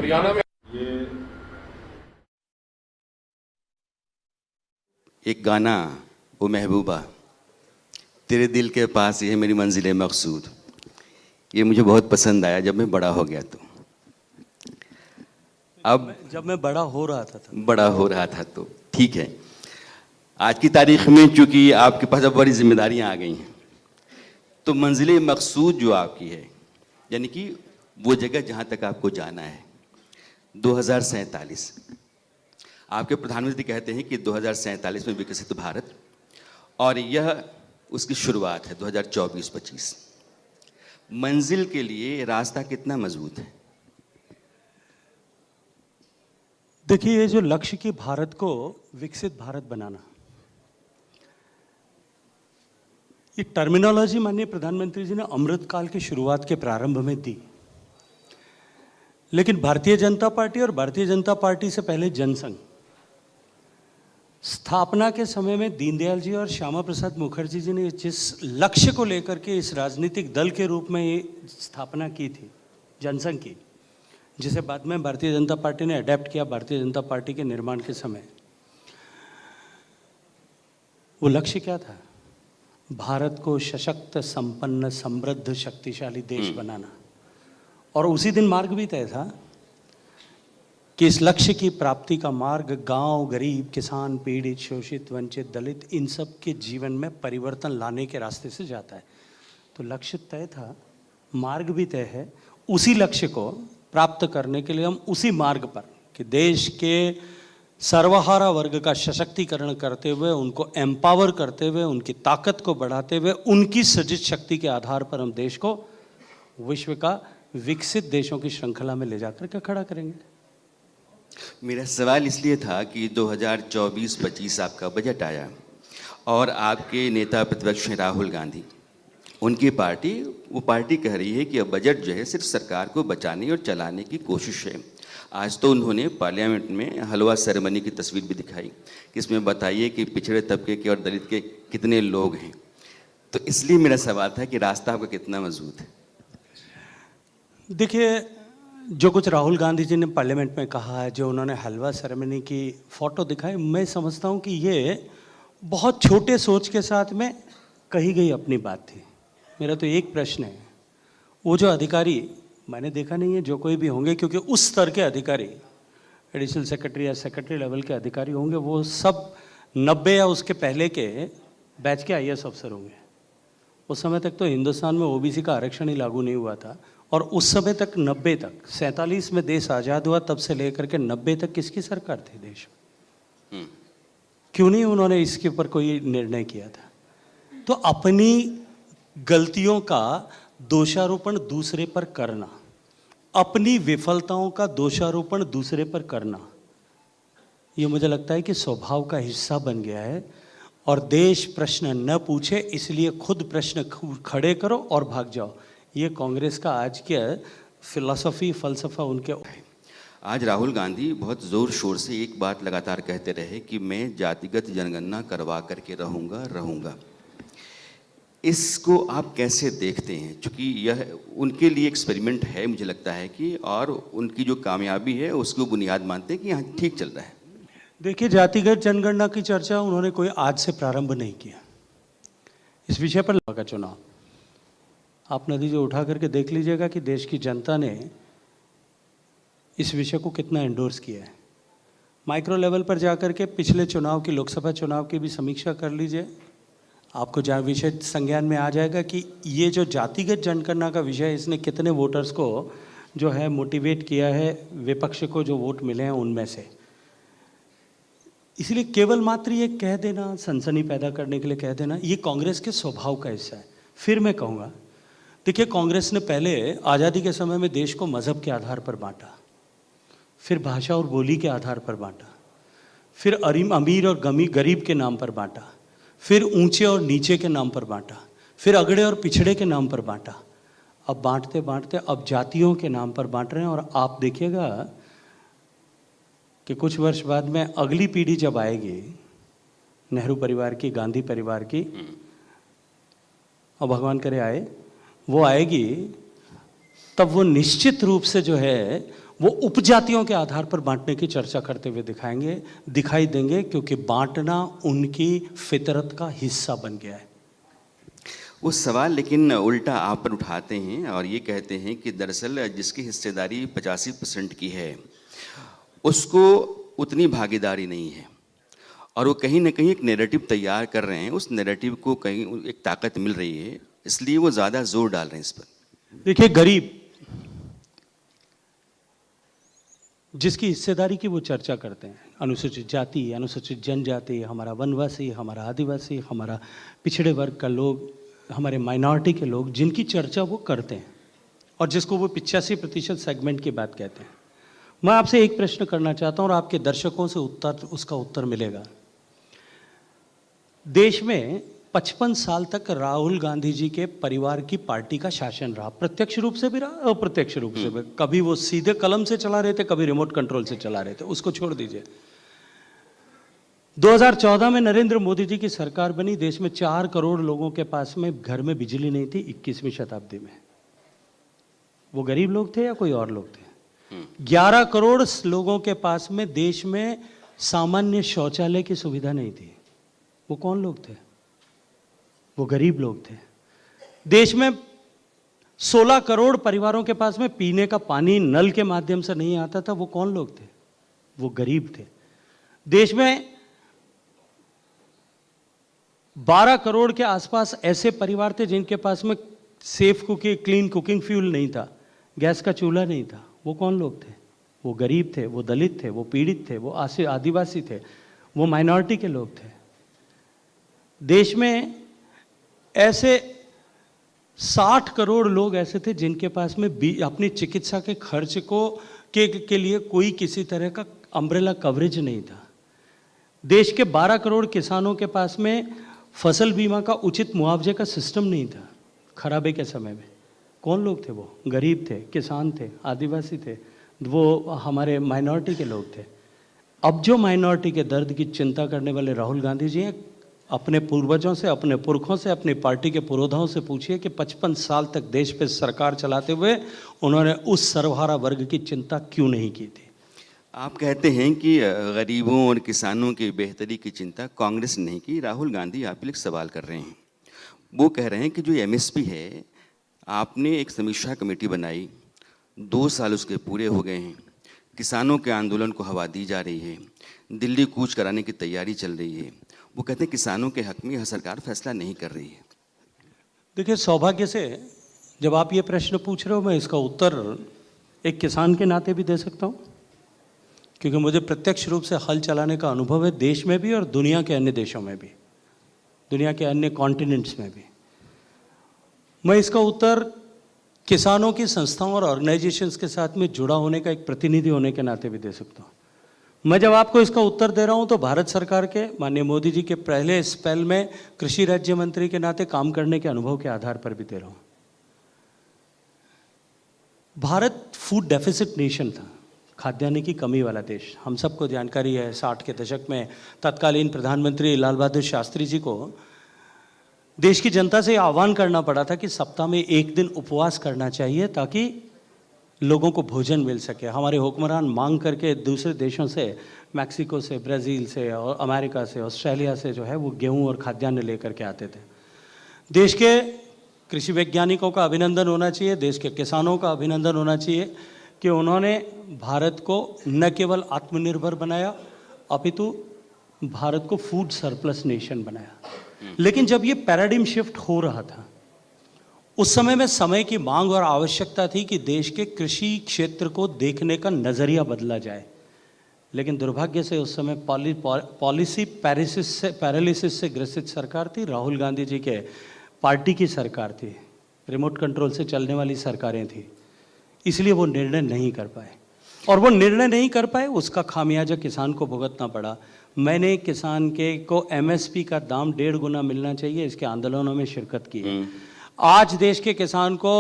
हरियाणा में ये एक गाना, वो महबूबा तेरे दिल के पास ये है मेरी मंजिल मकसूद, ये मुझे बहुत पसंद आया जब मैं बड़ा हो गया। तो अब जब मैं बड़ा हो रहा था तो ठीक है, आज की तारीख में चूंकि आपके पास अब बड़ी जिम्मेदारियां आ गई हैं, तो मंजिल मकसूद जो आपकी है, यानी कि वो जगह जहां तक आपको जाना है, 2047, आपके प्रधानमंत्री कहते हैं कि 2047 में विकसित भारत, और यह उसकी शुरुआत है 2024-25। मंजिल के लिए रास्ता कितना मजबूत है? देखिए, ये जो लक्ष्य की भारत को विकसित भारत बनाना, ये टर्मिनोलॉजी माननीय प्रधानमंत्री जी ने अमृत काल की शुरुआत के प्रारंभ में दी, लेकिन भारतीय जनता पार्टी और भारतीय जनता पार्टी से पहले जनसंघ स्थापना के समय में दीनदयाल जी और श्यामा प्रसाद मुखर्जी जी ने जिस लक्ष्य को लेकर के इस राजनीतिक दल के रूप में ये स्थापना की थी जनसंघ की, जिसे बाद में भारतीय जनता पार्टी ने अडेप्ट किया भारतीय जनता पार्टी के निर्माण के समय, वो लक्ष्य क्या था? भारत को सशक्त, संपन्न, समृद्ध, शक्तिशाली देश बनाना। और उसी दिन मार्ग भी तय था कि इस लक्ष्य की प्राप्ति का मार्ग गांव, गरीब, किसान, पीड़ित, शोषित, वंचित, दलित, इन सब के जीवन में परिवर्तन लाने के रास्ते से जाता है। तो लक्ष्य तय था, मार्ग भी तय है। उसी लक्ष्य को प्राप्त करने के लिए हम उसी मार्ग पर कि देश के सर्वहारा वर्ग का सशक्तिकरण करते हुए, उनको एम्पावर करते हुए, उनकी ताकत को बढ़ाते हुए, उनकी सृजित शक्ति के आधार पर हम देश को विश्व का विकसित देशों की श्रृंखला में ले जाकर के खड़ा करेंगे। मेरा सवाल इसलिए था कि 2024-25 आपका बजट आया और आपके नेता प्रतिपक्ष हैं राहुल गांधी, उनकी पार्टी, वो पार्टी कह रही है कि अब बजट जो है सिर्फ सरकार को बचाने और चलाने की कोशिश है। आज तो उन्होंने पार्लियामेंट में हलवा सेरेमनी की तस्वीर भी दिखाई कि इसमें बताइए कि पिछड़े तबके के और दलित के कितने लोग हैं। तो इसलिए मेरा सवाल था कि रास्ता आपका कितना मजबूत है? देखिए, जो कुछ राहुल गांधी जी ने पार्लियामेंट में कहा है, जो उन्होंने हलवा सेरेमनी की फ़ोटो दिखाई, मैं समझता हूँ कि ये बहुत छोटे सोच के साथ में कही गई अपनी बात थी। मेरा तो एक प्रश्न है, वो जो अधिकारी, मैंने देखा नहीं है जो कोई भी होंगे, क्योंकि उस स्तर के अधिकारी, एडिशनल सेक्रेटरी या सेक्रेटरी लेवल के अधिकारी होंगे, वो सब 90 या उसके पहले के बैच के IAS अफसर होंगे। उस समय तक तो हिंदुस्तान में OBC का आरक्षण ही लागू नहीं हुआ था, और उस समय तक 90 तक, 47 में देश आज़ाद हुआ, तब से लेकर के 90 तक किसकी सरकार थी देश में? क्यों नहीं उन्होंने इसके ऊपर कोई निर्णय किया था? तो अपनी गलतियों का दोषारोपण दूसरे पर करना, अपनी विफलताओं का दोषारोपण दूसरे पर करना, ये मुझे लगता है कि स्वभाव का हिस्सा बन गया है। और देश प्रश्न न पूछे, इसलिए खुद प्रश्न खड़े करो और भाग जाओ, ये कांग्रेस का आज के फिलॉसफी, फलसफा उनके। आज राहुल गांधी बहुत ज़ोर शोर से एक बात लगातार कहते रहे कि मैं जातिगत जनगणना करवा करके रहूँगा। इसको आप कैसे देखते हैं? क्योंकि यह उनके लिए एक्सपेरिमेंट है, मुझे लगता है कि, और उनकी जो कामयाबी है उसको बुनियाद मानते हैं कि यहाँ ठीक चल रहा है। देखिए, जातिगत जनगणना की चर्चा उन्होंने कोई आज से प्रारंभ नहीं किया। इस विषय पर का चुनाव आप नतीजे उठा करके देख लीजिएगा कि देश की जनता ने इस विषय को कितना एंडोर्स किया है। माइक्रो लेवल पर जाकर के पिछले चुनाव की, लोकसभा चुनाव की भी समीक्षा कर लीजिए, आपको जहाँ विषय संज्ञान में आ जाएगा कि ये जो जातिगत जनगणना का विषय, इसने कितने वोटर्स को जो है मोटिवेट किया है, विपक्ष को जो वोट मिले हैं उनमें से। इसलिए केवल मात्र ये कह देना, सनसनी पैदा करने के लिए कह देना, ये कांग्रेस के स्वभाव का हिस्सा है। फिर मैं कहूँगा, देखिए, कांग्रेस ने पहले आज़ादी के समय में देश को मज़हब के आधार पर बांटा, फिर भाषा और बोली के आधार पर बांटा, फिर अमीर और गरीब के नाम पर बांटा, फिर ऊंचे और नीचे के नाम पर बांटा, फिर अगड़े और पिछड़े के नाम पर बांटा। अब बांटते बांटते अब जातियों के नाम पर बांट रहे हैं। और आप देखिएगा कि कुछ वर्ष बाद में अगली पीढ़ी जब आएगी, नेहरू परिवार की, गांधी परिवार की, और भगवान करे आए, वो आएगी, तब वो निश्चित रूप से जो है वो उपजातियों के आधार पर बांटने की चर्चा करते हुए दिखाई देंगे, क्योंकि बांटना उनकी फितरत का हिस्सा बन गया है। वो सवाल लेकिन उल्टा आप पर उठाते हैं और ये कहते हैं कि दरअसल जिसकी हिस्सेदारी 85% की है उसको उतनी भागीदारी नहीं है, और वो कहीं ना कहीं एक नैरेटिव तैयार कर रहे हैं, उस नैरेटिव को कहीं एक ताकत मिल रही है, इसलिए वो ज़्यादा जोर डाल रहे हैं इस पर। देखिए, गरीब जिसकी हिस्सेदारी की वो चर्चा करते हैं, अनुसूचित जाति, अनुसूचित जनजाति, हमारा वनवासी, हमारा आदिवासी, हमारा पिछड़े वर्ग का लोग, हमारे माइनॉरिटी के लोग, जिनकी चर्चा वो करते हैं और जिसको वो 85% सेगमेंट की बात कहते हैं। मैं आपसे एक प्रश्न करना चाहता हूँ और आपके दर्शकों से उसका उत्तर मिलेगा। देश में 55 साल तक राहुल गांधी जी के परिवार की पार्टी का शासन रहा, प्रत्यक्ष रूप से भी रहा, अप्रत्यक्ष रूप से भी। कभी वो सीधे कलम से चला रहे थे, कभी रिमोट कंट्रोल से चला रहे थे, उसको छोड़ दीजिए। 2014 में नरेंद्र मोदी जी की सरकार बनी, देश में 4 करोड़ लोगों के पास में घर में बिजली नहीं थी 21वीं शताब्दी में। वो गरीब लोग थे या कोई और लोग थे? 11 करोड़ लोगों के पास में देश में सामान्य शौचालय की सुविधा नहीं थी। वो कौन लोग थे? वो गरीब लोग थे। देश में 16 करोड़ परिवारों के पास में पीने का पानी नल के माध्यम से नहीं आता था। वो कौन लोग थे? वो गरीब थे। देश में 12 करोड़ के आसपास ऐसे परिवार थे जिनके पास में safe cooking, clean cooking fuel नहीं था, गैस का चूल्हा नहीं था। वो कौन लोग थे? वो गरीब थे, वो दलित थे, वो पीड़ित थे, वो आदिवासी थे, वो माइनॉरिटी के लोग थे। देश में ऐसे 60 करोड़ लोग ऐसे थे जिनके पास में अपनी चिकित्सा के खर्च के लिए कोई किसी तरह का अम्ब्रेला कवरेज नहीं था। देश के 12 करोड़ किसानों के पास में फसल बीमा का उचित मुआवजे का सिस्टम नहीं था खराबे के समय में। कौन लोग थे? वो गरीब थे, किसान थे, आदिवासी थे, वो हमारे माइनॉरिटी के लोग थे। अब जो माइनॉरिटी के दर्द की चिंता करने वाले राहुल गांधी जी हैं, अपने पूर्वजों से, अपने पुरखों से, अपनी पार्टी के पुरोधाओं से पूछिए कि 55 साल तक देश पे सरकार चलाते हुए उन्होंने उस सर्वहारा वर्ग की चिंता क्यों नहीं की थी। आप कहते हैं कि गरीबों और किसानों की बेहतरी की चिंता कांग्रेस ने नहीं की। राहुल गांधी आप एक सवाल कर रहे हैं, वो कह रहे हैं कि जो एमएसपी है, आपने एक समीक्षा कमेटी बनाई, 2 साल उसके पूरे हो गए हैं, किसानों के आंदोलन को हवा दी जा रही है, दिल्ली कूच कराने की तैयारी चल रही है। वो कहते हैं किसानों के हक में यह सरकार फैसला नहीं कर रही है। देखिए, सौभाग्य से जब आप ये प्रश्न पूछ रहे हो, मैं इसका उत्तर एक किसान के नाते भी दे सकता हूँ, क्योंकि मुझे प्रत्यक्ष रूप से हल चलाने का अनुभव है, देश में भी और दुनिया के अन्य देशों में भी, दुनिया के अन्य कॉन्टिनेंट्स में भी। मैं इसका उत्तर किसानों की संस्थाओं और ऑर्गेनाइजेशंस के साथ में जुड़ा होने का एक प्रतिनिधि होने के नाते भी दे सकता हूँ। मैं जब आपको इसका उत्तर दे रहा हूँ तो भारत सरकार के माननीय मोदी जी के पहले स्पेल में कृषि राज्य मंत्री के नाते काम करने के अनुभव के आधार पर भी दे रहा हूँ। भारत फूड डेफिसिट नेशन था, खाद्यान्न की कमी वाला देश। हम सबको जानकारी है, 60 के दशक में तत्कालीन प्रधानमंत्री लाल बहादुर शास्त्री जी को देश की जनता से आह्वान करना पड़ा था कि सप्ताह में 1 दिन उपवास करना चाहिए ताकि लोगों को भोजन मिल सके। हमारे हुक्मरान मांग करके दूसरे देशों से, मैक्सिको से, ब्राज़ील से और अमेरिका से, ऑस्ट्रेलिया से जो है वो गेहूं और खाद्यान्न लेकर के आते थे। देश के कृषि वैज्ञानिकों का अभिनंदन होना चाहिए, देश के किसानों का अभिनंदन होना चाहिए कि उन्होंने भारत को न केवल आत्मनिर्भर बनाया अपितु भारत को फूड सरप्लस नेशन बनाया। लेकिन जब ये पैराडिम शिफ्ट हो रहा था, उस समय में समय की मांग और आवश्यकता थी कि देश के कृषि क्षेत्र को देखने का नज़रिया बदला जाए। लेकिन दुर्भाग्य से उस समय पॉलिसी पैरालिसिस से ग्रसित सरकार थी, राहुल गांधी जी के पार्टी की सरकार थी, रिमोट कंट्रोल से चलने वाली सरकारें थी, इसलिए वो निर्णय नहीं कर पाए। और वो निर्णय नहीं कर पाए, उसका खामियाजा किसान को भुगतना पड़ा। मैंने किसान को एमएसपी का दाम 1.5 गुना मिलना चाहिए, इसके आंदोलनों में शिरकत की है। आज देश के किसान को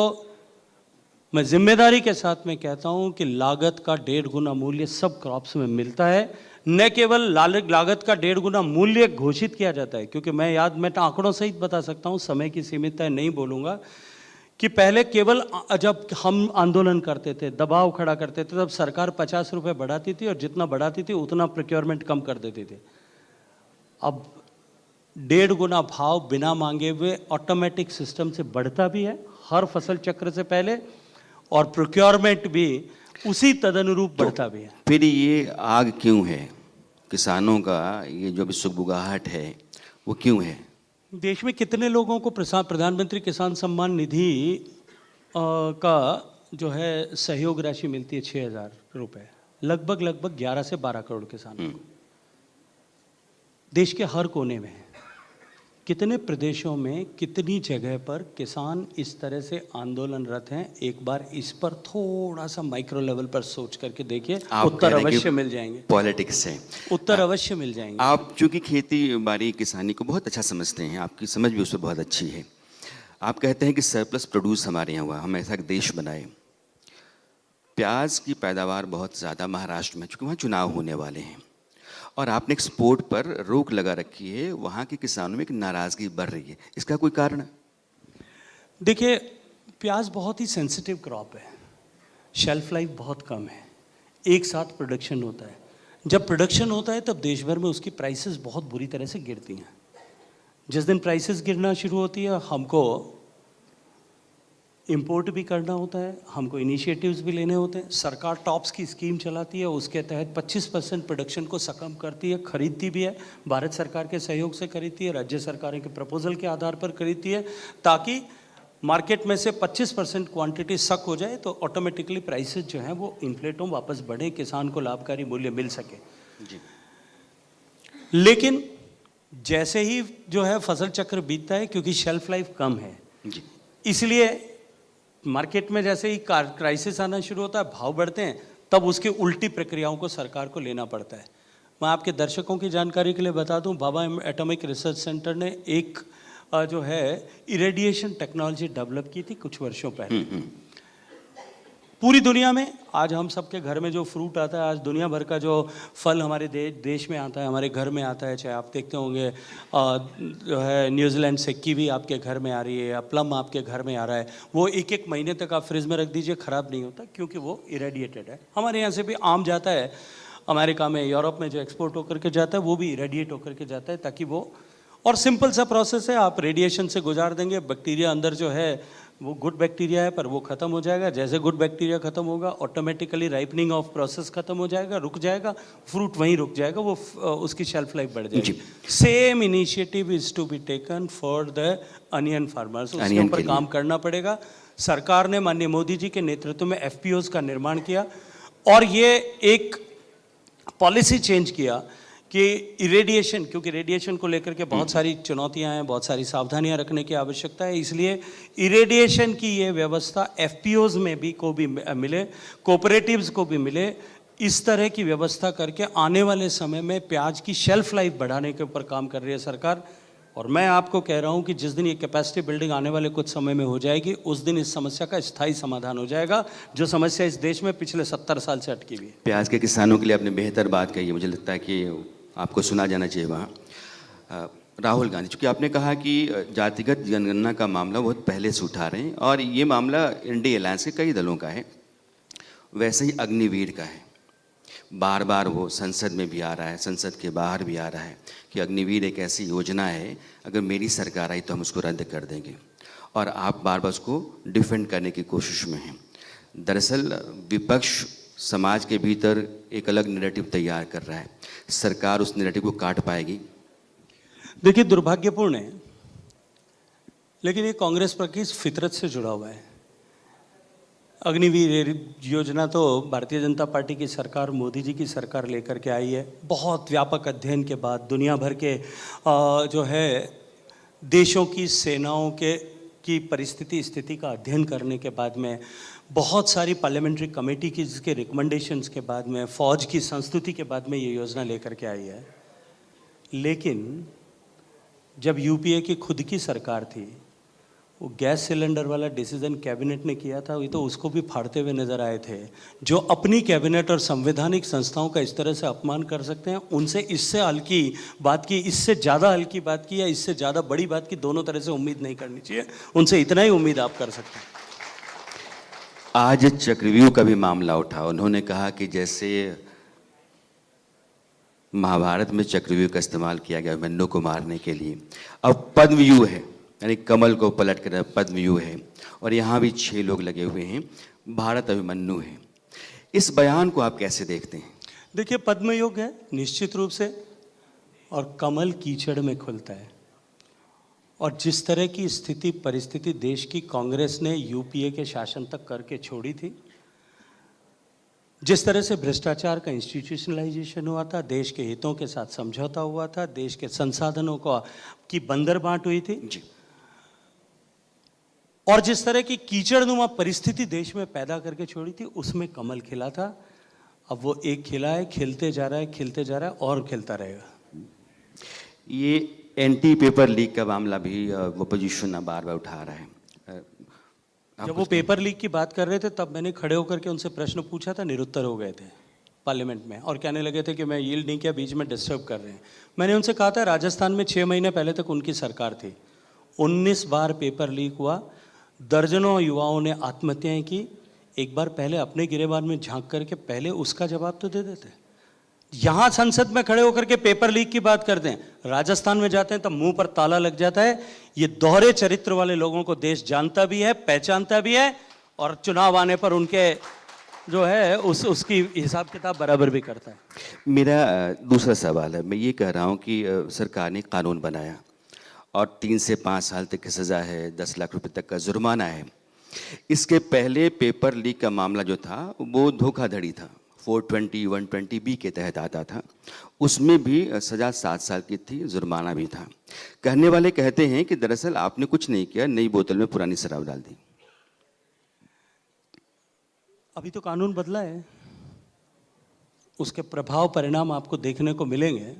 मैं जिम्मेदारी के साथ में कहता हूं कि लागत का 1.5 गुना मूल्य सब क्रॉप्स में मिलता है। न केवल लागत का 1.5 गुना मूल्य घोषित किया जाता है, क्योंकि मैं आंकड़ों सहित बता सकता हूं, समय की सीमितता नहीं बोलूंगा, कि पहले केवल जब हम आंदोलन करते थे, दबाव खड़ा करते थे, तब सरकार 50 रुपए बढ़ाती थी और जितना बढ़ाती थी उतना प्रोक्योरमेंट कम कर देती थी। अब 1.5 गुना भाव बिना मांगे हुए ऑटोमेटिक सिस्टम से बढ़ता भी है हर फसल चक्र से पहले, और प्रोक्योरमेंट भी उसी तदनुरूप बढ़ता भी है। फिर ये आग क्यों है? किसानों का ये जो भी सुगबुगाहट है वो क्यों है? देश में कितने लोगों को प्रधानमंत्री किसान सम्मान निधि का जो है सहयोग राशि मिलती है? 6,000 रुपए, लगभग 11 से 12 करोड़ किसानों को देश के हर कोने में है। कितने प्रदेशों में कितनी जगह पर किसान इस तरह से आंदोलनरत हैं? एक बार इस पर थोड़ा सा माइक्रो लेवल पर सोच करके देखिए, उत्तर अवश्य मिल जाएंगे। पॉलिटिक्स से उत्तर अवश्य मिल जाएंगे। आप चूंकि खेती बाड़ी किसानी को बहुत अच्छा समझते हैं, आपकी समझ भी उस पर बहुत अच्छी है। आप कहते हैं कि सरप्लस प्रोड्यूस हमारे यहाँ हुआ, हम ऐसा एक देश बनाए। प्याज की पैदावार बहुत ज़्यादा महाराष्ट्र में, चूँकि वहाँ चुनाव होने वाले हैं, और आपने एक्सपोर्ट पर रोक लगा रखी है, वहाँ के किसानों में एक नाराज़गी बढ़ रही है, इसका कोई कारण? देखिए, प्याज बहुत ही सेंसिटिव क्रॉप है, शेल्फ लाइफ बहुत कम है, एक साथ प्रोडक्शन होता है। जब प्रोडक्शन होता है तब देश भर में उसकी प्राइसेस बहुत बुरी तरह से गिरती हैं। जिस दिन प्राइसेस गिरना शुरू होती है, हमको इंपोर्ट भी करना होता है, हमको इनिशिएटिव्स भी लेने होते हैं। सरकार टॉप्स की स्कीम चलाती है, उसके तहत 25% प्रोडक्शन को सकम करती है, खरीदती भी है। भारत सरकार के सहयोग से खरीदती है, राज्य सरकारों के प्रपोजल के आधार पर खरीदती है, ताकि मार्केट में से 25% क्वांटिटी सक हो जाए तो ऑटोमेटिकली प्राइसेस जो हैं वो इन्फ्लेट हों, वापस बढ़े, किसान को लाभकारी मूल्य मिल सके जी। लेकिन जैसे ही जो है फसल चक्र बीतता है, क्योंकि शेल्फ लाइफ कम है जी, इसलिए मार्केट में जैसे ही क्राइसिस आना शुरू होता है, भाव बढ़ते हैं, तब उसकी उल्टी प्रक्रियाओं को सरकार को लेना पड़ता है। मैं आपके दर्शकों की जानकारी के लिए बता दूं, भाभा एटॉमिक रिसर्च सेंटर ने एक जो है इरेडिएशन टेक्नोलॉजी डेवलप की थी कुछ वर्षों पहले। पूरी दुनिया में आज हम सबके घर में जो फ्रूट आता है, आज दुनिया भर का जो फल हमारे देश में आता है, हमारे घर में आता है, चाहे आप देखते होंगे जो है न्यूजीलैंड से कीवी आपके घर में आ रही है, या प्लम आपके घर में आ रहा है, वो 1-1 महीने तक आप फ्रिज में रख दीजिए, ख़राब नहीं होता, क्योंकि वो इरेडिएटेड है। हमारे यहाँ से भी आम जाता है, अमेरिका में, यूरोप में जो एक्सपोर्ट होकर के जाता है वो भी इरेडिएट होकर के जाता है, ताकि वो, और सिंपल सा प्रोसेस है, आप रेडिएशन से गुजार देंगे, बैक्टीरिया अंदर जो है वो गुड बैक्टीरिया है पर वो ख़त्म हो जाएगा। जैसे गुड बैक्टीरिया ख़त्म होगा, ऑटोमेटिकली राइपनिंग ऑफ प्रोसेस ख़त्म हो जाएगा, रुक जाएगा, फ्रूट वहीं रुक जाएगा, वो उसकी शेल्फ लाइफ बढ़ जाएगी। Same initiative is to be taken for the onion farmers, उसके ऊपर काम करना पड़ेगा। सरकार ने माननीय मोदी जी के नेतृत्व में FPOs का निर्माण किया, और ये एक पॉलिसी चेंज किया कि इरेडिएशन, क्योंकि रेडिएशन को लेकर के बहुत सारी चुनौतियां हैं, बहुत सारी सावधानियां रखने की आवश्यकता है, इसलिए इरेडिएशन की ये व्यवस्था FPOs में भी को भी मिले, कोऑपरेटिव्स को भी मिले, इस तरह की व्यवस्था करके आने वाले समय में प्याज की शेल्फ लाइफ बढ़ाने के ऊपर काम कर रही है सरकार। और मैं आपको कह रहा हूं कि जिस दिन ये कैपेसिटी बिल्डिंग आने वाले कुछ समय में हो जाएगी, उस दिन इस समस्या का स्थायी समाधान हो जाएगा, जो समस्या इस देश में पिछले 70 साल से अटकी हुई है। प्याज के किसानों के लिए आपने बेहतर बात कही है, मुझे लगता है कि आपको सुना जाना चाहिए वहाँ। राहुल गांधी, चूँकि आपने कहा कि जातिगत जनगणना का मामला बहुत पहले से उठा रहे हैं, और ये मामला इंडिया अलायंस के कई दलों का है, वैसे ही अग्निवीर का है। बार बार वो संसद में भी आ रहा है, संसद के बाहर भी आ रहा है कि अग्निवीर एक ऐसी योजना है, अगर मेरी सरकार आई तो हम उसको रद्द कर देंगे, और आप बार बार उसको डिफेंड करने की कोशिश में हैं। दरअसल विपक्ष समाज के भीतर एक अलग नैरेटिव तैयार कर रहा है, सरकार उस नैरेटिव को काट पाएगी? देखिए, दुर्भाग्यपूर्ण है, लेकिन ये कांग्रेस पर की फितरत से जुड़ा हुआ है। अग्निवीर योजना तो भारतीय जनता पार्टी की सरकार, मोदी जी की सरकार लेकर के आई है। बहुत व्यापक अध्ययन के बाद, दुनिया भर के जो है देशों की सेनाओं की परिस्थिति स्थिति का अध्ययन करने के बाद में, बहुत सारी पार्लियामेंट्री कमेटी की जिसके रिकमेंडेशंस के बाद में, फौज की संस्तुति के बाद में ये योजना लेकर के आई है। लेकिन जब यूपीए की खुद की सरकार थी, वो गैस सिलेंडर वाला डिसीजन कैबिनेट ने किया था, ये तो उसको भी फाड़ते हुए नजर आए थे। जो अपनी कैबिनेट और संवैधानिक संस्थाओं का इस तरह से अपमान कर सकते हैं, उनसे इससे हल्की बात की, इससे ज़्यादा हल्की बात की, या इससे ज़्यादा बड़ी बात की दोनों तरह से उम्मीद नहीं करनी चाहिए। उनसे इतना ही उम्मीद आप कर सकते हैं। आज चक्रव्यूह का भी मामला उठा। उन्होंने कहा कि जैसे महाभारत में चक्रव्यूह का इस्तेमाल किया गया अभिमन्यु को मारने के लिए, अब पद्मव्यूह है, यानी कमल को पलट कर पद्मव्यूह है, और यहाँ भी 6 लोग लगे हुए हैं, भारत अभिमन्यु है। इस बयान को आप कैसे देखते हैं? देखिए, पद्मयोग है निश्चित रूप से, और कमल कीचड़ में खुलता है। और जिस तरह की स्थिति परिस्थिति देश की कांग्रेस ने यूपीए के शासन तक करके छोड़ी थी, जिस तरह से भ्रष्टाचार का इंस्टीट्यूशनलाइजेशन हुआ था, देश के हितों के साथ समझौता हुआ था, देश के संसाधनों की बंदर बांट हुई थी जी। और जिस तरह की कीचड़नुमा परिस्थिति देश में पैदा करके छोड़ी थी, उसमें कमल खिला था। अब वो एक खिला है, खिलते जा रहा है, खिलते जा रहा है और खिलता रहेगा। ये एंटी पेपर लीक का मामला भी अपोजिशन बार बार उठा रहा है। जब वो पेपर लीक की बात कर रहे थे, तब मैंने खड़े होकर के उनसे प्रश्न पूछा था, निरुत्तर हो गए थे पार्लियामेंट में, और कहने लगे थे कि मैं यील्ड नहीं किया, बीच में डिस्टर्ब कर रहे हैं। मैंने उनसे कहा था, राजस्थान में 6 महीने पहले तक उनकी सरकार थी, 19 बार पेपर लीक हुआ, दर्जनों युवाओं ने आत्महत्याएं की। एक बार पहले अपने गिरेबान में झांक करके पहले उसका जवाब तो दे देते। यहां संसद में खड़े होकर के पेपर लीक की बात करते हैं, राजस्थान में जाते हैं तब मुंह पर ताला लग जाता है। ये दोहरे चरित्र वाले लोगों को देश जानता भी है, पहचानता भी है, और चुनाव आने पर उनके जो है उसकी हिसाब किताब बराबर भी करता है। मेरा दूसरा सवाल है, मैं ये कह रहा हूँ कि सरकार ने कानून बनाया और 3 से 5 साल तक की सज़ा है, 10 लाख रुपए तक का जुर्माना है। इसके पहले पेपर लीक का मामला जो था वो धोखाधड़ी था, 420 120B के तहत आता था, उसमें भी सज़ा 7 साल की थी, जुर्माना भी था। कहने वाले कहते हैं कि दरअसल आपने कुछ नहीं किया, नई बोतल में पुरानी शराब डाल दी। अभी तो कानून बदला है, उसके प्रभाव परिणाम आपको देखने को मिलेंगे,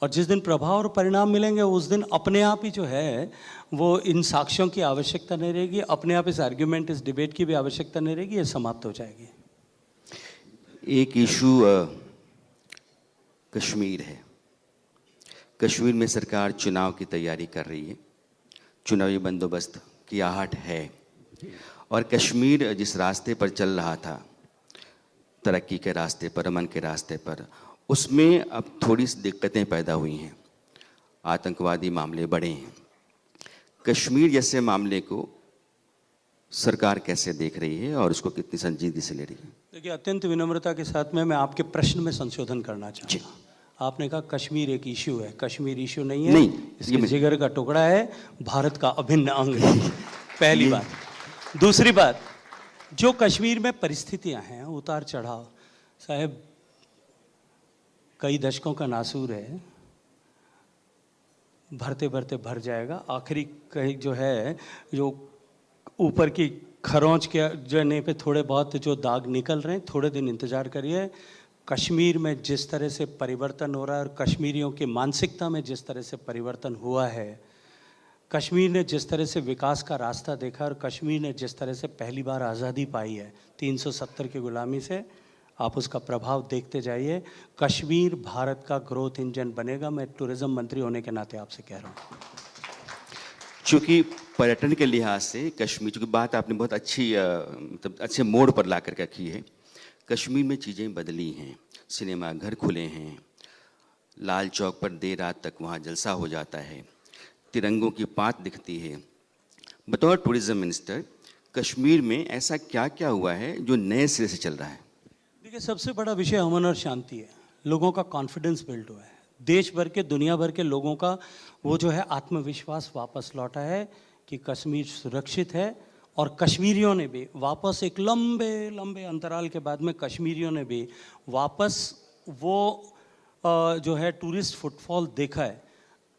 और जिस दिन प्रभाव और परिणाम मिलेंगे उस दिन अपने आप ही जो है वो इन साक्ष्यों की आवश्यकता नहीं रहेगी, अपने आप इस आर्ग्यूमेंट, इस डिबेट की भी आवश्यकता नहीं रहेगी, ये समाप्त हो जाएगी। एक इशू कश्मीर है। कश्मीर में सरकार चुनाव की तैयारी कर रही है, चुनावी बंदोबस्त की आहट है, और कश्मीर जिस रास्ते पर चल रहा था, तरक्की के रास्ते पर, अमन के रास्ते पर, उसमें अब थोड़ी सी दिक्कतें पैदा हुई हैं, आतंकवादी मामले बढ़े हैं। कश्मीर जैसे मामले को सरकार कैसे देख रही है और उसको कितनी संजीदगी से ले रही है? देखिए, अत्यंत विनम्रता के साथ में मैं आपके प्रश्न में संशोधन करना चाहूँगा। आपने कहा कश्मीर एक इशू है, कश्मीर इशू नहीं है, नहीं, इसके जिगर का टुकड़ा है, भारत का अभिन्न अंग है। पहली बात। दूसरी बात, जो कश्मीर में परिस्थितियां हैं, उतार चढ़ाव, साहब कई दशकों का नासूर है, भरते भरते भर जाएगा। आखिरी कहीं जो है, जो ऊपर की खरोंच के जने पे थोड़े बहुत जो दाग निकल रहे हैं, थोड़े दिन इंतज़ार करिए। कश्मीर में जिस तरह से परिवर्तन हो रहा है और कश्मीरियों की मानसिकता में जिस तरह से परिवर्तन हुआ है, कश्मीर ने जिस तरह से विकास का रास्ता देखा और कश्मीर ने जिस तरह से पहली बार आज़ादी पाई है 370 की गुलामी से, आप उसका प्रभाव देखते जाइए। कश्मीर भारत का ग्रोथ इंजन बनेगा। मैं टूरिज़्म मंत्री होने के नाते आपसे कह रहा हूँ। चूँकि पर्यटन के लिहाज से कश्मीर, चूँकि बात आपने बहुत अच्छी मतलब अच्छे मोड़ पर ला कर की है, कश्मीर में चीज़ें बदली हैं, सिनेमा घर खुले हैं, लाल चौक पर देर रात तक वहाँ जलसा हो जाता है, तिरंगों की पात दिखती है। बतौर टूरिज़्म मिनिस्टर, कश्मीर में ऐसा क्या क्या हुआ है जो नए सिरे से चल रहा है? देखिए, सबसे बड़ा विषय अमन और शांति है। लोगों का कॉन्फिडेंस बिल्ड हुआ है, देश भर के, दुनिया भर के लोगों का वो जो है आत्मविश्वास वापस लौटा है कि कश्मीर सुरक्षित है। और कश्मीरियों ने भी वापस, एक लंबे लंबे अंतराल के बाद में कश्मीरियों ने भी वापस वो जो है टूरिस्ट फुटफॉल देखा है,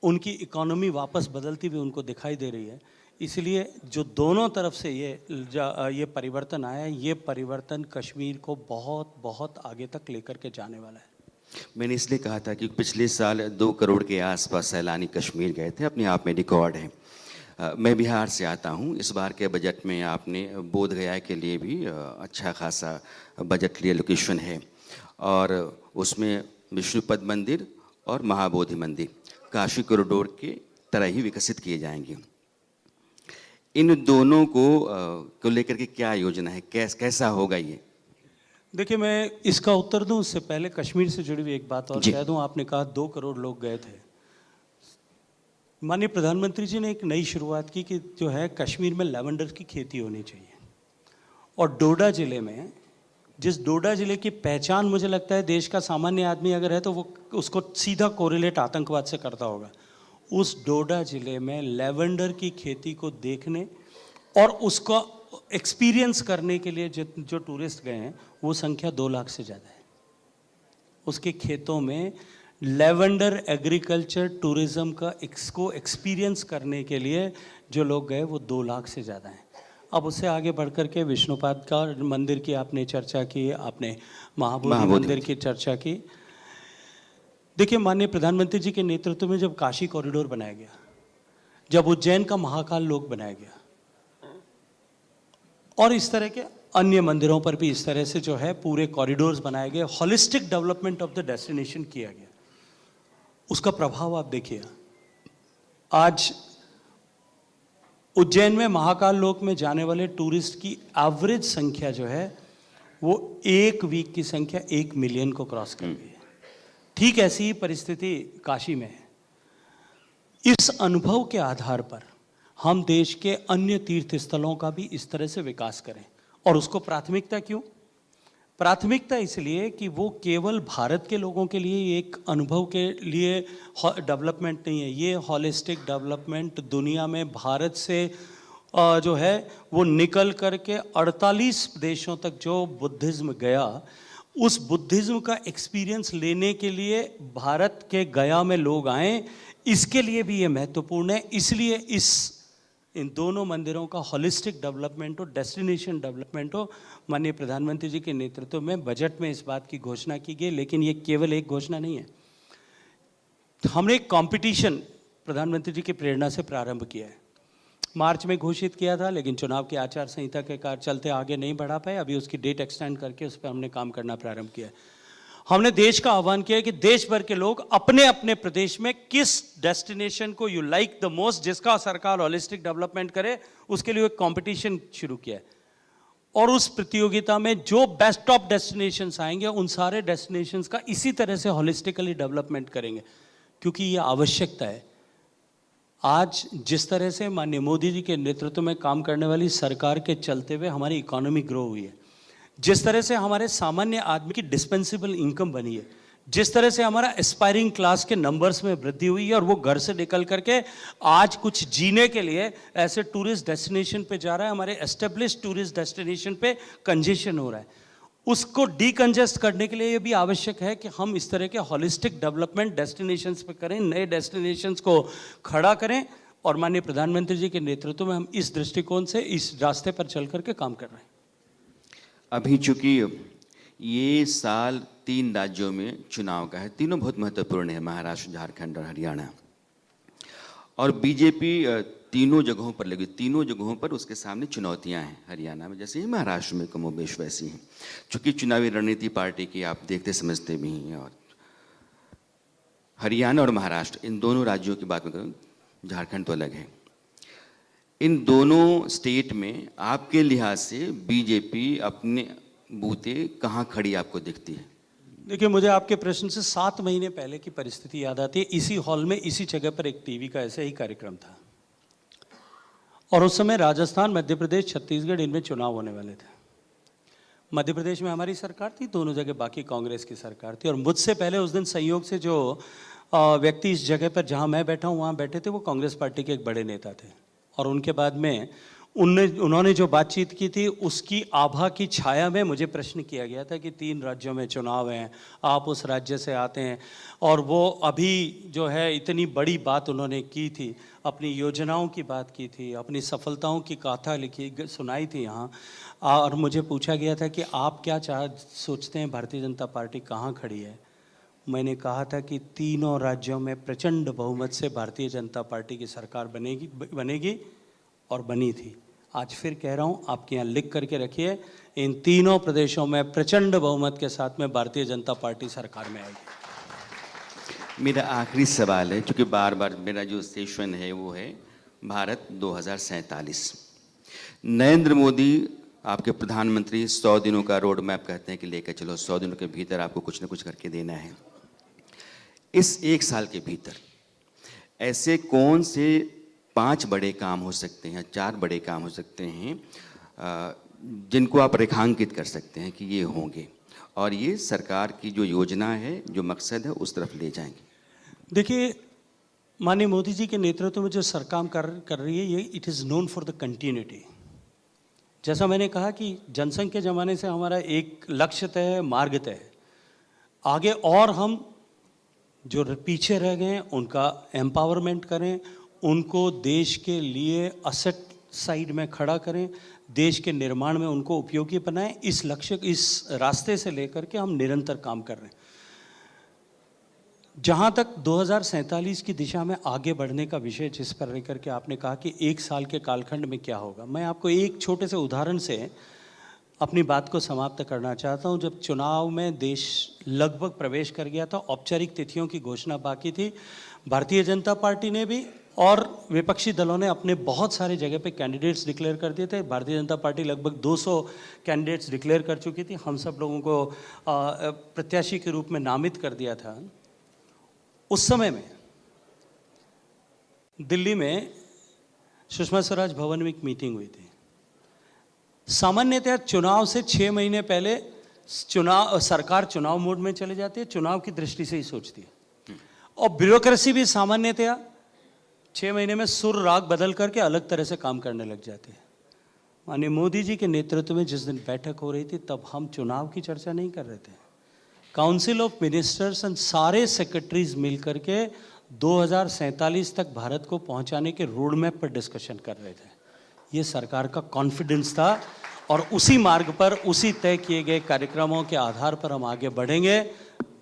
उनकी इकोनॉमी वापस बदलती हुई उनको दिखाई दे रही है। इसलिए जो दोनों तरफ से ये परिवर्तन आया है, ये परिवर्तन कश्मीर को बहुत बहुत आगे तक लेकर के जाने वाला है। मैंने इसलिए कहा था कि पिछले साल 2 करोड़ के आसपास सैलानी कश्मीर गए थे, अपने आप में रिकॉर्ड है। मैं बिहार से आता हूँ। इस बार के बजट में आपने बोध गया के लिए भी अच्छा खासा बजट लिए लोकेशन है, और उसमें विष्णुपद मंदिर और महाबोधि मंदिर काशी कॉरिडोर के तरह ही विकसित किए जाएंगे। इन दोनों को लेकर के क्या योजना है, कैसा होगा ये? देखिए, मैं इसका उत्तर दूं उससे पहले कश्मीर से जुड़ी हुई एक बात और जी। कह दूं। आपने कहा 2 करोड़ लोग गए थे। माननीय प्रधानमंत्री जी ने एक नई शुरुआत की कि जो है कश्मीर में लैवेंडर की खेती होनी चाहिए। और डोडा जिले में, जिस डोडा जिले की पहचान मुझे लगता है देश का सामान्य आदमी अगर है तो वो उसको सीधा कोरिलेट आतंकवाद से करता होगा, उस डोडा जिले में लैवेंडर की खेती को देखने और उसका एक्सपीरियंस करने के लिए जो टूरिस्ट गए हैं वो संख्या 2 लाख से ज़्यादा है। उसके खेतों में लैवेंडर एग्रीकल्चर टूरिज्म का इसको एक्सपीरियंस करने के लिए जो लोग गए वो 2 लाख से ज़्यादा हैं। अब उससे आगे बढ़कर के विष्णुपाद का मंदिर की आपने चर्चा की, आपने महाबोधि मंदिर की चर्चा की। देखिए, माननीय प्रधानमंत्री जी के नेतृत्व में जब काशी कॉरिडोर बनाया गया, जब उज्जैन का महाकाल लोक बनाया गया और इस तरह के अन्य मंदिरों पर भी इस तरह से जो है पूरे कॉरिडोर्स बनाए गए, holistic development of the destination किया गया, उसका प्रभाव आप देखिए। आज उज्जैन में महाकाल लोक में जाने वाले टूरिस्ट की एवरेज संख्या जो है वो एक वीक की संख्या 1 मिलियन को क्रॉस कर गई है। ठीक ऐसी ही परिस्थिति काशी में है। इस अनुभव के आधार पर हम देश के अन्य तीर्थ स्थलों का भी इस तरह से विकास करें। और उसको प्राथमिकता क्यों? प्राथमिकता इसलिए कि वो केवल भारत के लोगों के लिए एक अनुभव के लिए डेवलपमेंट नहीं है, ये हॉलिस्टिक डेवलपमेंट दुनिया में भारत से जो है वो निकल करके 48 देशों तक जो बुद्धिज्म गया, उस बुद्धिज्म का एक्सपीरियंस लेने के लिए भारत के गया में लोग आए, इसके लिए भी ये महत्वपूर्ण है। इसलिए इन दोनों मंदिरों का होलिस्टिक डेवलपमेंट हो, डेस्टिनेशन डेवलपमेंट हो। माननीय प्रधानमंत्री जी के नेतृत्व में बजट में इस बात की घोषणा की गई, लेकिन ये केवल एक घोषणा नहीं है। हमने एक कंपटीशन प्रधानमंत्री जी की प्रेरणा से प्रारंभ किया है। मार्च में घोषित किया था, लेकिन चुनाव की आचार संहिता के कारण चलते आगे नहीं बढ़ा पाए। अभी उसकी डेट एक्सटेंड करके उस पर हमने काम करना प्रारंभ किया है। हमने देश का आह्वान किया है कि देश भर के लोग अपने अपने प्रदेश में किस डेस्टिनेशन को यू लाइक द मोस्ट, जिसका सरकार हॉलिस्टिक डेवलपमेंट करे, उसके लिए एक कंपटीशन शुरू किया है। और उस प्रतियोगिता में जो बेस्ट ऑफ डेस्टिनेशंस आएंगे, उन सारे डेस्टिनेशंस का इसी तरह से हॉलिस्टिकली डेवलपमेंट करेंगे, क्योंकि ये आवश्यकता है। आज जिस तरह से माननीय मोदी जी के नेतृत्व में काम करने वाली सरकार के चलते हुए हमारी इकोनॉमी ग्रो हुई है, जिस तरह से हमारे सामान्य आदमी की डिस्पेंसिबल इनकम बनी है, जिस तरह से हमारा एस्पायरिंग क्लास के नंबर्स में वृद्धि हुई है और वो घर से निकल करके आज कुछ जीने के लिए ऐसे टूरिस्ट डेस्टिनेशन पे जा रहा है, हमारे एस्टेब्लिश्ड टूरिस्ट डेस्टिनेशन पे कंजेशन हो रहा है। उसको डीकंजेस्ट करने के लिए ये भी आवश्यक है कि हम इस तरह के हॉलिस्टिक डेवलपमेंट डेस्टिनेशंस पे करें, नए डेस्टिनेशंस को खड़ा करें। और माननीय प्रधानमंत्री जी के नेतृत्व में हम इस दृष्टिकोण से इस रास्ते पर चल करके काम कर रहे हैं। अभी चूंकि ये साल 3 राज्यों में चुनाव का है, तीनों बहुत महत्वपूर्ण है, महाराष्ट्र, झारखंड और हरियाणा। और बीजेपी तीनों जगहों पर लगी, तीनों जगहों पर उसके सामने चुनौतियां हैं। हरियाणा में जैसे ही, महाराष्ट्र में कमोबेश वैसी हैं। चूंकि चुनावी रणनीति पार्टी की आप देखते समझते भी हैं। और हरियाणा और महाराष्ट्र, इन दोनों राज्यों की बात में करूँ, झारखंड तो अलग है, इन दोनों स्टेट में आपके लिहाज से बीजेपी अपने बूते कहाँ खड़ी आपको दिखती है? देखिए, मुझे आपके प्रश्न से 7 महीने पहले की परिस्थिति याद आती है। इसी हॉल में, इसी जगह पर एक टीवी का ऐसा ही कार्यक्रम था और उस समय राजस्थान, मध्य प्रदेश, छत्तीसगढ़, इनमें चुनाव होने वाले थे। मध्य प्रदेश में हमारी सरकार थी, दोनों जगह बाकी कांग्रेस की सरकार थी। और मुझसे पहले उस दिन संयोग से जो व्यक्ति इस जगह पर जहाँ मैं बैठा हूँ वहाँ बैठे थे, वो कांग्रेस पार्टी के एक बड़े नेता थे। और उनके बाद में उन्होंने जो बातचीत की थी, उसकी आभा की छाया में मुझे प्रश्न किया गया था कि 3 राज्यों में चुनाव हैं, आप उस राज्य से आते हैं, और वो अभी जो है इतनी बड़ी बात उन्होंने की थी, अपनी योजनाओं की बात की थी, अपनी सफलताओं की गाथा सुनाई थी यहाँ। और मुझे पूछा गया था कि आप क्या सोचते हैं, भारतीय जनता पार्टी कहाँ खड़ी है? मैंने कहा था कि तीनों राज्यों में प्रचंड बहुमत से भारतीय जनता पार्टी की सरकार बनेगी और बनी थी। आज फिर कह रहा हूँ, आपके यहाँ लिख करके रखिए, इन तीनों प्रदेशों में प्रचंड बहुमत के साथ में भारतीय जनता पार्टी सरकार में आएगी। मेरा आखिरी सवाल है, क्योंकि बार बार मेरा जो सेशन है वो है भारत 2047। नरेंद्र मोदी आपके प्रधानमंत्री 100 दिनों का रोड मैप कहते हैं कि लेकर चलो, 100 दिनों के भीतर आपको कुछ ना कुछ करके देना है। इस एक साल के भीतर ऐसे कौन से 5 बड़े काम हो सकते हैं, 4 बड़े काम हो सकते हैं जिनको आप रेखांकित कर सकते हैं कि ये होंगे और ये सरकार की जो योजना है, जो मकसद है, उस तरफ ले जाएंगे? देखिए, माननीय मोदी जी के नेतृत्व में जो सरकार कर रही है, ये it is known for the continuity. जैसा मैंने कहा कि जनसंघ के ज़माने से हमारा एक लक्ष्य तय है, मार्ग तय है। आगे और हम जो पीछे रह गए हैं उनका एम्पावरमेंट करें, उनको देश के लिए असेट साइड में खड़ा करें, देश के निर्माण में उनको उपयोगी बनाएं। इस लक्ष्य, इस रास्ते से लेकर के हम निरंतर काम कर रहे हैं। जहाँ तक 2047 की दिशा में आगे बढ़ने का विषय जिस पर लेकर के आपने कहा कि एक साल के कालखंड में क्या होगा, मैं आपको एक छोटे से उदाहरण से अपनी बात को समाप्त करना चाहता हूँ। जब चुनाव में देश लगभग प्रवेश कर गया था, औपचारिक तिथियों की घोषणा बाकी थी, भारतीय जनता पार्टी ने भी और विपक्षी दलों ने अपने बहुत सारे जगह पे कैंडिडेट्स डिक्लेयर कर दिए थे। भारतीय जनता पार्टी लगभग 200 कैंडिडेट्स डिक्लेयर कर चुकी थी। हम सब लोगों को प्रत्याशी के रूप में नामित कर दिया था। उस समय में दिल्ली में सुषमा स्वराज भवन में एक मीटिंग हुई थी। सामान्यतः चुनाव से 6 महीने पहले सरकार चुनाव मोड में चले जाती है, चुनाव की दृष्टि से ही सोचती है, और ब्यूरोक्रेसी भी सामान्यतः 6 महीने में सुर राग बदल करके अलग तरह से काम करने लग जाते हैं। माननीय मोदी जी के नेतृत्व में जिस दिन बैठक हो रही थी, तब हम चुनाव की चर्चा नहीं कर रहे थे। काउंसिल ऑफ मिनिस्टर्स एंड सारे सेक्रेटरीज मिलकर के 2047 तक भारत को पहुंचाने के रोड मैप पर डिस्कशन कर रहे थे। ये सरकार का कॉन्फिडेंस था और उसी मार्ग पर, उसी तय किए गए कार्यक्रमों के आधार पर हम आगे बढ़ेंगे।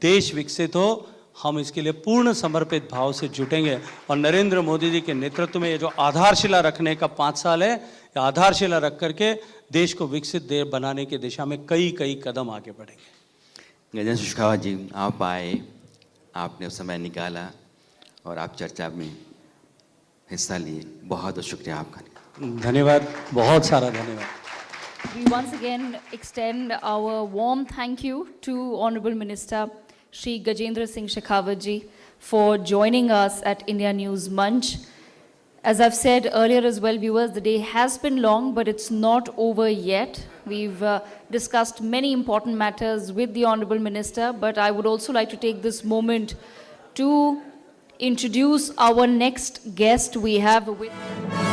देश विकसित हो, हम इसके लिए पूर्ण समर्पित भाव से जुटेंगे। और नरेंद्र मोदी जी के नेतृत्व में ये जो आधारशिला रखने का 5 साल है, ये आधारशिला रख करके देश को विकसित बनाने की दिशा में कई कदम आगे बढ़ेंगे। गजेंद्र शेखावत जी, आप आए, आपने समय निकाला और आप चर्चा में हिस्सा लिए, बहुत बहुत शुक्रिया आपका। धन्यवाद, बहुत सारा धन्यवाद। We once again extend our warm thank you to Honorable Minister Shri Gajendra Singh Shekhawat ji for joining us at India News Munch. As I've said earlier as well, viewers, the day has been long, but it's not over yet. We've discussed many important matters with the Honorable Minister, but I would also like to take this moment to introduce our next guest we have with